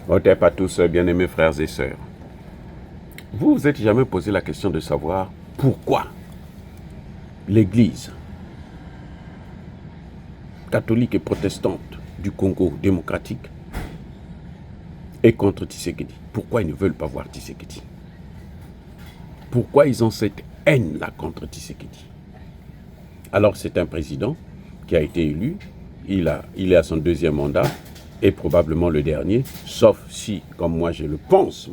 Hotep à tous, bien-aimés frères et sœurs. Vous vous êtes jamais posé la question de savoir pourquoi l'Église catholique et protestante du Congo démocratique est contre Tshisekedi. Pourquoi ils ne veulent pas voir Tshisekedi? Pourquoi ils ont cette haine-là contre Tshisekedi? Alors c'est un président qui a été élu, il est à son deuxième mandat, et probablement le dernier, sauf si, comme moi je pense,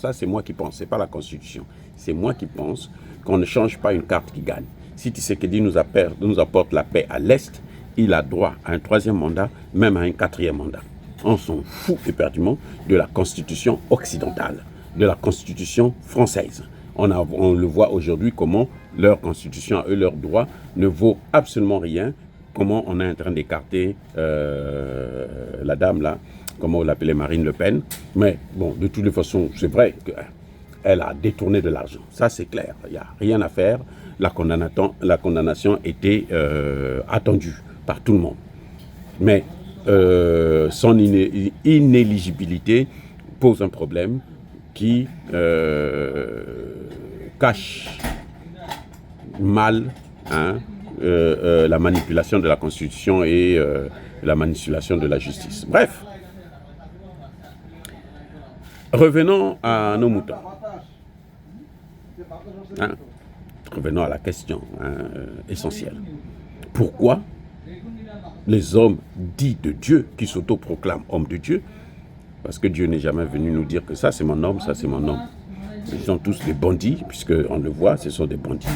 ça c'est moi qui pense, c'est pas la Constitution, c'est moi qui pense qu'on ne change pas une carte qui gagne. Si Tshisekedi nous apporte la paix à l'Est, il a droit à un troisième mandat, même à un quatrième mandat. On s'en fout éperdument de la Constitution occidentale, de la Constitution française. On le voit aujourd'hui comment leur Constitution, eux, leur droit ne vaut absolument rien. Comment on est en train d'écarter la dame là, comment on l'appelait, Marine Le Pen. Mais bon, de toutes les façons, c'est vrai qu'elle a détourné de l'argent. Ça, c'est clair. Il n'y a rien à faire. La condamnation était attendue par tout le monde. Mais son inéligibilité pose un problème qui cache mal la manipulation de la Constitution et la manipulation de la justice. Bref, revenons à nos moutons. Revenons à la question essentielle. Pourquoi les hommes dits de Dieu, qui s'autoproclament hommes de Dieu, parce que Dieu n'est jamais venu nous dire que ça c'est mon homme, ça c'est mon homme. Ils sont tous des bandits, puisqu'on le voit, ce sont des bandits.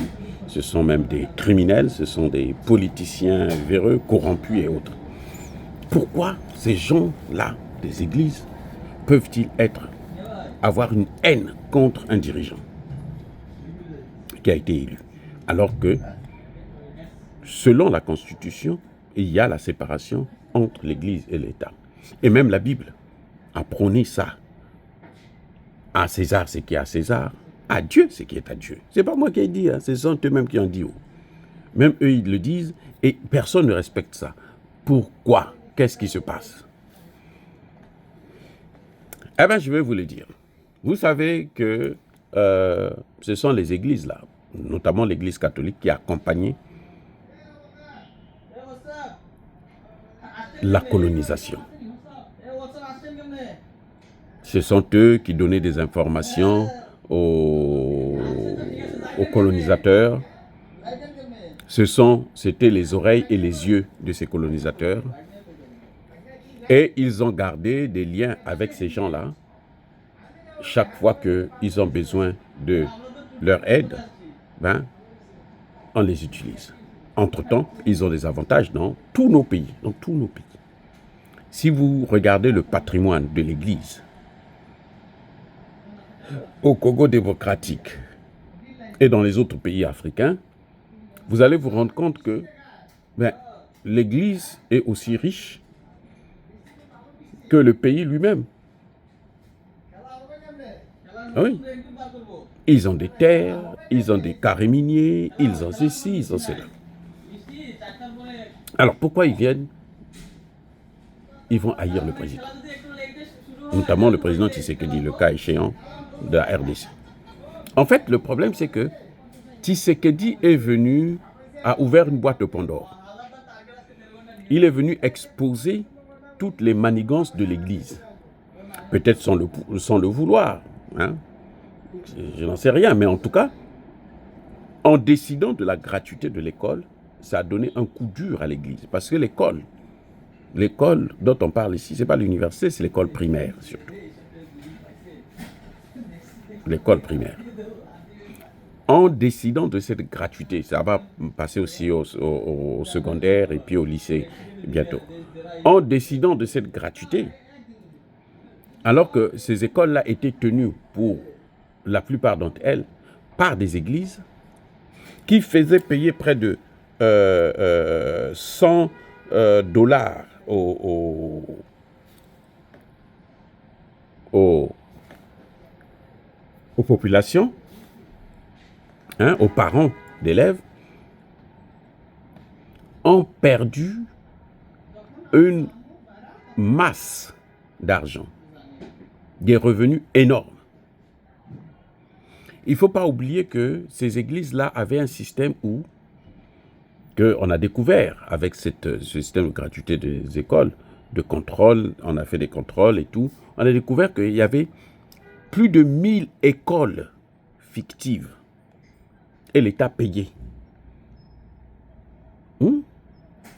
Ce sont même des criminels, ce sont des politiciens véreux, corrompus et autres. Pourquoi ces gens-là, des églises, peuvent-ils avoir une haine contre un dirigeant qui a été élu? Alors que, selon la Constitution, il y a la séparation entre l'Église et l'État. Et même la Bible a prôné ça. À César ce qui est à César, à Dieu ce qui est à Dieu. C'est pas moi qui ai dit, ce sont eux-mêmes qui ont dit. Même eux, ils le disent et personne ne respecte ça. Pourquoi? Qu'est-ce qui se passe? Eh bien, je vais vous le dire. Vous savez que ce sont les églises là, notamment l'église catholique, qui a accompagné la colonisation. Ce sont eux qui donnaient des informations aux colonisateurs. C'était les oreilles et les yeux de ces colonisateurs. Et ils ont gardé des liens avec ces gens-là. Chaque fois qu'ils ont besoin de leur aide, on les utilise. Entre-temps, ils ont des avantages dans tous nos pays. Si vous regardez le patrimoine de l'Église au Congo démocratique et dans les autres pays africains, vous allez vous rendre compte que l'Église est aussi riche que le pays lui-même. Oui. Ils ont des terres, ils ont des carrés miniers, ils ont ceci, ils ont cela. Alors pourquoi ils viennent? Ils vont haïr le président. Notamment le président Tshisekedi, le cas échéant de la RDC. En fait, le problème, c'est que Tshisekedi a ouvert une boîte de Pandore. Il est venu exposer toutes les manigances de l'Église. Peut-être sans le vouloir. Je n'en sais rien, mais en tout cas, en décidant de la gratuité de l'école, ça a donné un coup dur à l'Église. Parce que l'école dont on parle ici, ce n'est pas l'université, c'est l'école primaire surtout. L'école primaire. En décidant de cette gratuité, ça va passer aussi au secondaire et puis au lycée bientôt. En décidant de cette gratuité, alors que ces écoles-là étaient tenues pour la plupart d'entre elles par des églises qui faisaient payer près de $100 aux populations, aux parents d'élèves, ont perdu une masse d'argent. des revenus énormes. Il ne faut pas oublier que ces églises-là avaient un système où, qu'on a découvert avec ce système de gratuité des écoles, de contrôle, on a fait des contrôles et tout, on a découvert qu'il y avait plus de 1000 écoles fictives et l'État payait.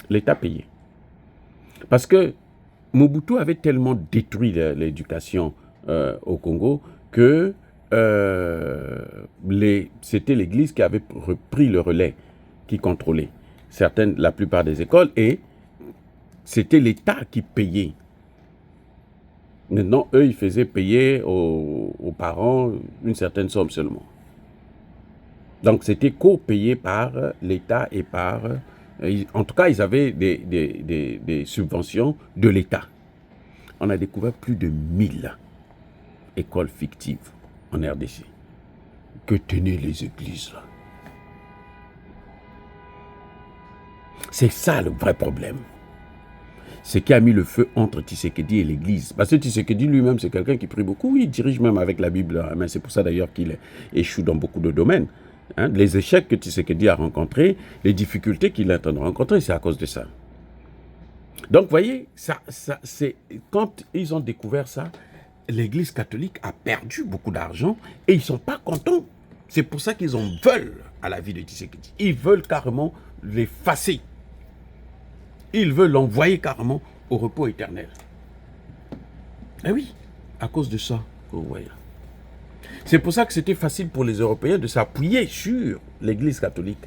L'État payait. Parce que Mobutu avait tellement détruit l'éducation au Congo que c'était l'Église qui avait repris le relais, qui contrôlait la plupart des écoles, et c'était l'État qui payait. Maintenant, eux, ils faisaient payer aux parents une certaine somme seulement. Donc, c'était co-payé par l'État et par... En tout cas, ils avaient des subventions de l'État. On a découvert plus de 1000 écoles fictives en RDC. Que tenaient les églises là? C'est ça le vrai problème. C'est qui a mis le feu entre Tshisekedi et l'église. Parce que Tshisekedi lui-même, c'est quelqu'un qui prie beaucoup. Oui, il dirige même avec la Bible à la main. C'est pour ça d'ailleurs qu'il échoue dans beaucoup de domaines. Les échecs que Tshisekedi a rencontrés, les difficultés qu'il est en train de rencontrer, c'est à cause de ça. Donc, vous voyez, c'est quand ils ont découvert ça, l'Église catholique a perdu beaucoup d'argent et ils ne sont pas contents. C'est pour ça qu'ils en veulent à la vie de Tshisekedi. Ils veulent carrément l'effacer. Ils veulent l'envoyer carrément au repos éternel. Eh oui, à cause de ça, vous voyez. C'est pour ça que c'était facile pour les Européens de s'appuyer sur l'Église catholique.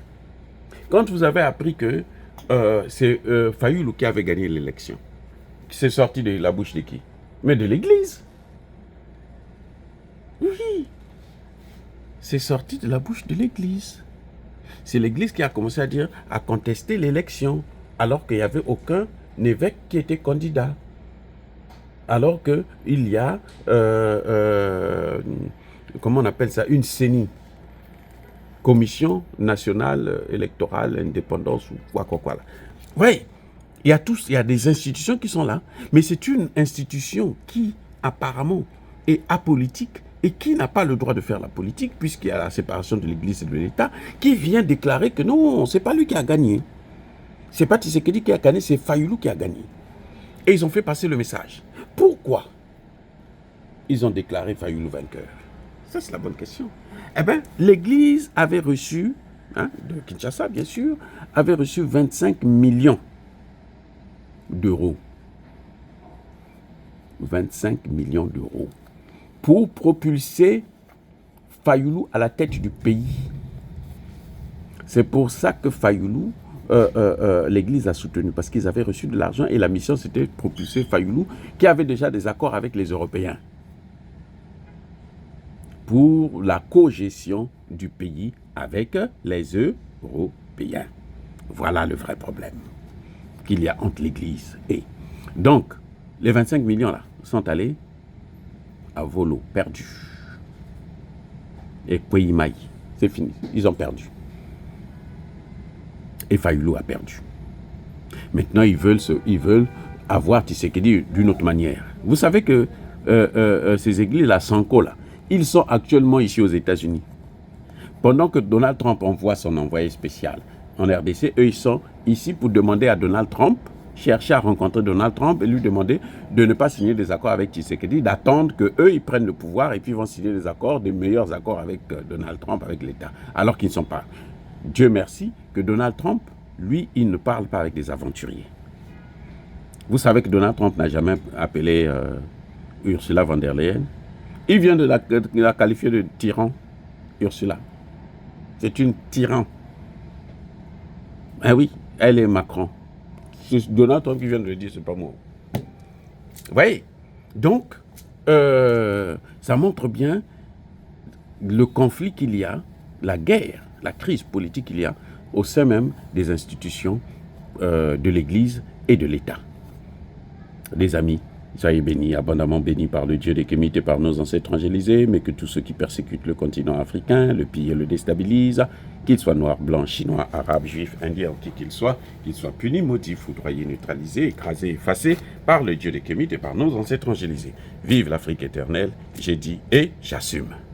Quand vous avez appris que c'est Fayoulou qui avait gagné l'élection, qui s'est sorti de la bouche de qui? Mais de l'Église. Oui. C'est sorti de la bouche de l'Église. C'est l'Église qui a commencé à contester l'élection, alors qu'il n'y avait aucun évêque qui était candidat. Alors qu'il y a, comment on appelle ça, une CENI, Commission nationale électorale indépendance ou quoi là. Oui, il y a des institutions qui sont là, mais c'est une institution qui apparemment est apolitique et qui n'a pas le droit de faire la politique, puisqu'il y a la séparation de l'Église et de l'État, qui vient déclarer que non, c'est pas lui qui a gagné. C'est pas Tshisekedi qui a gagné, c'est Fayoulou qui a gagné. Et ils ont fait passer le message. Pourquoi ils ont déclaré Fayoulou vainqueur? Ça, c'est la bonne question. Eh bien, l'Église avait reçu, de Kinshasa, bien sûr, avait reçu 25 millions d'euros. 25 millions d'euros pour propulser Fayoulou à la tête du pays. C'est pour ça que Fayoulou, l'Église a soutenu, parce qu'ils avaient reçu de l'argent et la mission c'était de propulser Fayoulou, qui avait déjà des accords avec les Européens pour la co-gestion du pays avec les Européens. Voilà le vrai problème qu'il y a entre l'Église et... Donc, les 25 millions là sont allés à volo, perdus. Et Kouyimaï, c'est fini, ils ont perdu. Et Fayoulou a perdu. Maintenant, ils veulent avoir Tshisekedi d'une autre manière. Vous savez que ces églises-là, Sanko, là, ils sont actuellement ici aux États-Unis. Pendant que Donald Trump envoie son envoyé spécial en RDC, eux, ils sont ici pour demander à Donald Trump, chercher à rencontrer Donald Trump et lui demander de ne pas signer des accords avec Tshisekedi, d'attendre qu'eux, ils prennent le pouvoir et puis vont signer des accords, des meilleurs accords avec Donald Trump, avec l'État, alors qu'ils ne sont pas. Dieu merci que Donald Trump, lui, il ne parle pas avec des aventuriers. Vous savez que Donald Trump n'a jamais appelé Ursula von der Leyen. Il vient de la qualifier de tyran, Ursula. C'est une tyran. Ah oui, elle est Macron. C'est Donald Trump qui vient de le dire, c'est pas moi. Vous voyez? Donc, ça montre bien le conflit qu'il y a, la guerre, la crise politique qu'il y a au sein même des institutions de l'Église et de l'État. Les amis, Soyez bénis, abondamment bénis par le Dieu des Kémites et par nos ancêtres angélisés, mais que tous ceux qui persécutent le continent africain, le pillent et le déstabilisent, qu'ils soient noirs, blancs, chinois, arabes, juifs, indiens, qui qu'ils soient punis, maudits, foudroyés, neutralisés, écrasés, effacés par le Dieu des Kémites et par nos ancêtres angélisés. Vive l'Afrique éternelle, j'ai dit et j'assume.